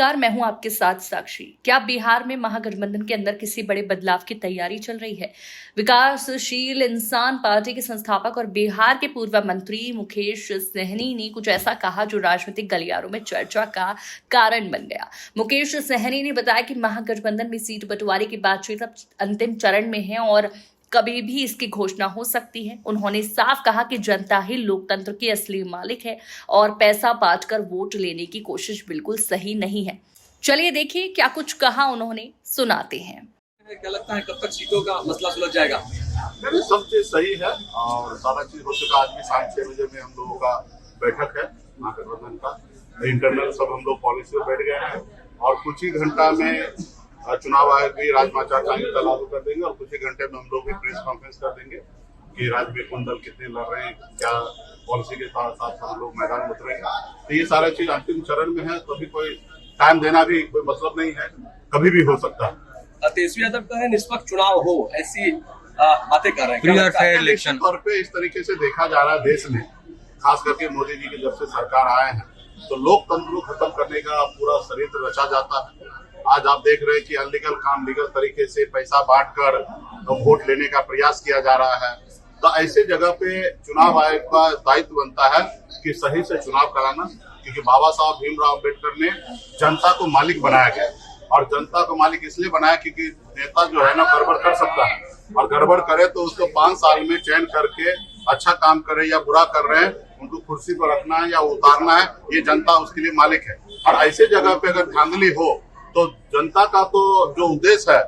नमस्कार, मैं हूं आपके साथ साक्षी। क्या बिहार में महागठबंधन के अंदर किसी बड़े बदलाव की तैयारी चल रही है? विकासशील इंसान पार्टी के संस्थापक और बिहार के पूर्व मंत्री मुकेश सहनी ने कुछ ऐसा कहा जो राजनीतिक गलियारों में चर्चा का कारण बन गया। मुकेश सहनी ने बताया कि महागठबंधन में सीट बंटवारे की बातचीत अब अंतिम चरण में है और कभी भी इसकी घोषणा हो सकती है। उन्होंने साफ कहा कि जनता ही लोकतंत्र की असली मालिक है और पैसा बांटकर वोट लेने की कोशिश बिल्कुल सही नहीं है। चलिए देखिए क्या कुछ कहा उन्होंने, सुनाते हैं। क्या लगता है कब तक सीटों का मसला सुलझ जाएगा? नहीं, सब चीज सही है और सारा चीज हो चुका। आज भी शाम 6 बजे में हम लोगों का बैठक है महागठबंधन का। इंटरनल सब हम लोग पॉलिसी पे बैठ गए हैं और कुछ ही घंटा में चुनाव आयोग भी राजमाचार संहिता लागू कर देंगे और कुछ ही घंटे में हम लोग भी प्रेस कॉन्फ्रेंस कर देंगे कि राज्य में कौन दल कितने लड़ रहे हैं, क्या पॉलिसी के साथ साथ हम लोग मैदान में उतरेंगे। तो ये सारा चीज अंतिम चरण में है, तो अभी कोई टाइम देना भी कोई मतलब नहीं है, कभी भी हो सकता है। तेजस्वी यादव का है निष्पक्ष चुनाव हो, ऐसी बातें कर रहे हैं। इलेक्शन तौर पे इस तरीके से देखा जा रहा है देश में, खास करके मोदी जी की जब से सरकार आए हैं तो लोकतंत्र को खत्म करने का पूरा षड्यंत्र रचा जाता है। आज आप देख रहे हैं कि अनलीगल काम लीगल तरीके से पैसा बांटकर वोट लेने का प्रयास किया जा रहा है। तो ऐसे जगह पे चुनाव आयोग का दायित्व बनता है कि सही से चुनाव कराना, क्योंकि बाबा साहब भीमराव अम्बेडकर ने जनता को मालिक बनाया गया और जनता को मालिक इसलिए बनाया क्योंकि नेता जो है ना गड़बड़ कर सकता है और गड़बड़ करे तो उसको 5 साल में चयन करके अच्छा काम करे या बुरा कर रहे हैं उनको कुर्सी पर रखना है या उतारना है, ये जनता उसके लिए मालिक है। और ऐसे जगह पे अगर धांधली हो तो जनता का तो जो उद्देश्य है,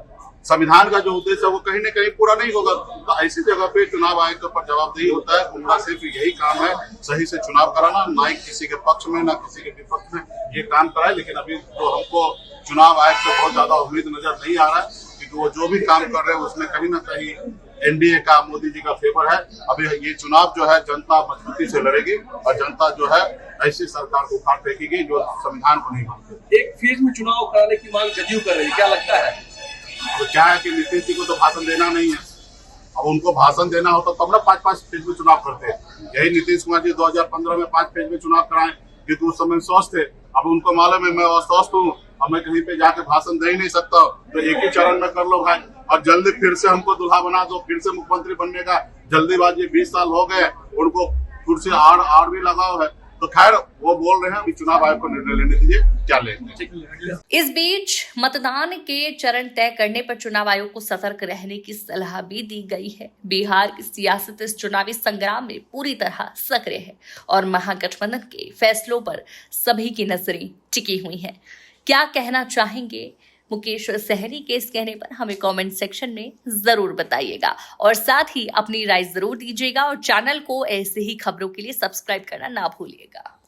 संविधान का जो उद्देश्य है वो कहीं न कहीं पूरा नहीं होगा। तो ऐसी जगह पे चुनाव आयोग के ऊपर जवाबदेही होता है। उनका सिर्फ यही काम है सही से चुनाव कराना, ना ही किसी के पक्ष में ना किसी के विपक्ष में ये काम कराए। लेकिन अभी तो हमको चुनाव आयोग से बहुत ज्यादा उम्मीद नजर नहीं आ रहा है, क्योंकि वो जो भी काम कर रहे हैं उसमें कहीं ना कहीं एनडीए का, मोदी जी का फेवर है। अभी ये चुनाव जो है जनता मजबूती से लड़ेगी और जनता जो है ऐसी सरकार को उखाड़ फेंकेगी जो संविधान को नहीं मानती। एक फेज में चुनाव कराने की मांग जदयू कर रही है, क्या लगता है? तो क्या है कि नीतीश जी को तो भाषण देना नहीं है। अब उनको भाषण देना होता तो हम ना 5-5 फेज में चुनाव करते हैं। यही नीतीश कुमार जी 2015 में 5 फेज में चुनाव कराए, क्योंकि उस समय स्वस्थ थे। अब उनको मालूम है मैं अस्वस्थ हूँ, अब मैं कहीं पे जाके भाषण दे ही नहीं सकता, तो एक ही चरण में कर लो भाई और जल्दी फिर से हमको दूल्हा बना दो, फिर से मुख्यमंत्री बनने का जल्दीबाजी। 20 साल हो गए, उनको कुर्सी आड़ भी लगाओ है। तो खैर वो बोल रहे हैं अभी चुनाव आयोग को निर्णय लेने दीजिए क्या लेंगे। इस बीच मतदान के चरण तय करने पर चुनाव आयोग को सतर्क रहने की सलाह भी दी गई है। बिहार की सियासत इस चुनावी संग्राम में पूरी तरह सक्रिय है और महागठबंधन के फैसलों पर सभी की नजरें टिकी हुई हैं। क्या कहना चाहेंगे मुकेश सहनी के इस कहने पर हमें कमेंट सेक्शन में जरूर बताइएगा और साथ ही अपनी राय जरूर दीजिएगा और चैनल को ऐसे ही खबरों के लिए सब्सक्राइब करना ना भूलिएगा।